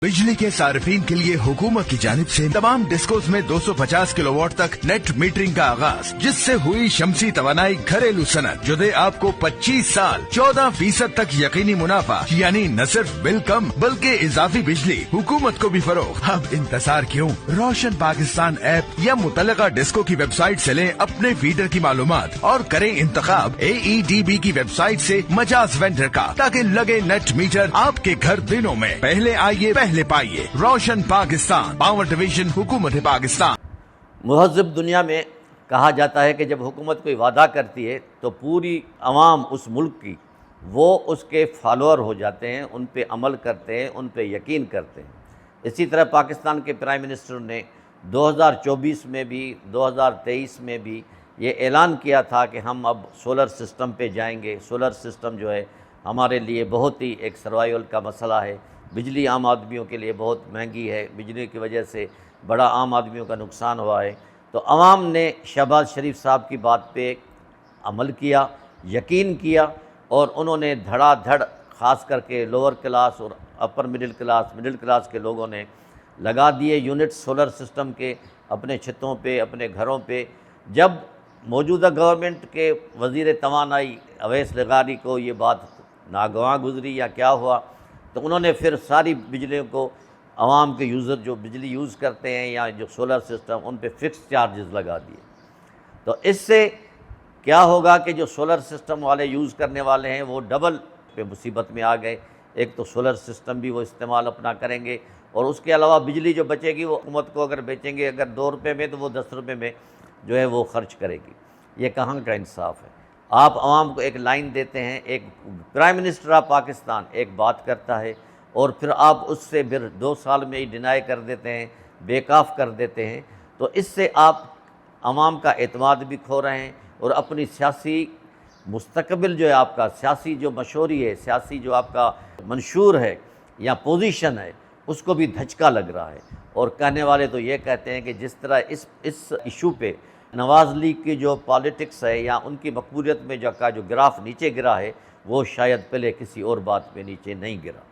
बिजली के सार्फिन के लिए हुकूमत की जानिब से तमाम डिस्कोस में 250 किलोवाट तक नेट मीटरिंग का आगाज, जिससे हुई शमसी तवानाई घरेलू सनत जो दे आपको 25 साल 14% तक यकीनी मुनाफा, यानी न सिर्फ बिल कम बल्कि इजाफी बिजली हुकूमत को भी फरोख। अब इंतजार क्यों? रोशन पाकिस्तान ऐप या मुतल्लिका डिस्को की वेबसाइट से लें अपने फीडर की मालूमात और करें इंतखाब AEDB की वेबसाइट से मजाज वेंडर का, ताकि लगे नेट मीटर आपके घर दिनों में। पहले आइए पहले पाइए। रोशन पाकिस्तान, पावर डिवीजन, हुकूमत पाकिस्तान। मुहज़्ज़ब दुनिया में कहा जाता है कि जब हुकूमत कोई वादा करती है तो पूरी अवाम उस मुल्क की वो उसके फॉलोअर हो जाते हैं, उन पे अमल करते हैं, उन पे यकीन करते हैं। इसी तरह पाकिस्तान के प्राइम मिनिस्टर ने 2024 में भी 2023 में भी ये ऐलान किया था कि हम अब सोलर सिस्टम पे जाएंगे। सोलर सिस्टम जो है हमारे लिए बहुत ही एक सर्वाइवल का मसला है। बिजली आम आदमियों के लिए बहुत महंगी है, बिजली की वजह से बड़ा आम आदमियों का नुकसान हुआ है। तो अवाम ने शहबाज शरीफ साहब की बात पे अमल किया, यकीन किया और उन्होंने धड़ाधड़ ख़ास करके लोअर क्लास और अपर मिडिल क्लास के लोगों ने लगा दिए यूनिट सोलर सिस्टम के अपने छतों पे, अपने घरों पे। जब मौजूदा गवर्नमेंट के वज़ीर तवानाई अवैस लगारी को ये बात नागवां गुजरी या क्या हुआ, तो उन्होंने फिर सारी बिजली को आवाम के यूज़र जो बिजली यूज़ करते हैं या जो सोलर सिस्टम, उन पे फिक्स चार्जेस लगा दिए। तो इससे क्या होगा कि जो सोलर सिस्टम वाले यूज़ करने वाले हैं वो डबल पे मुसीबत में आ गए। एक तो सोलर सिस्टम भी वो इस्तेमाल अपना करेंगे और उसके अलावा बिजली जो बचेगी वो हुकूमत को अगर बेचेंगे अगर 2 रुपये में, तो वो 10 रुपये में जो है वो ख़र्च करेगी। ये कहाँ का इंसाफ है? आप आवाम को एक लाइन देते हैं, एक प्राइम मिनिस्टर ऑफ पाकिस्तान एक बात करता है और फिर आप उससे फिर 2 साल में ही डिनाई कर देते हैं, बेकाफ कर देते हैं। तो इससे आप आवाम का एतमाद भी खो रहे हैं और अपनी सियासी मुस्तकबिल जो है आपका सियासी जो मशहूरी है, सियासी जो आपका मंशूर है या पोजीशन है, उसको भी धचका लग रहा है। और कहने वाले तो ये कहते हैं कि जिस तरह इस इशू पे नवाज़ लीग की जो पॉलिटिक्स है या उनकी मकबूलियत में जो ग्राफ नीचे गिरा है, वो शायद पहले किसी और बात पे नीचे नहीं गिरा।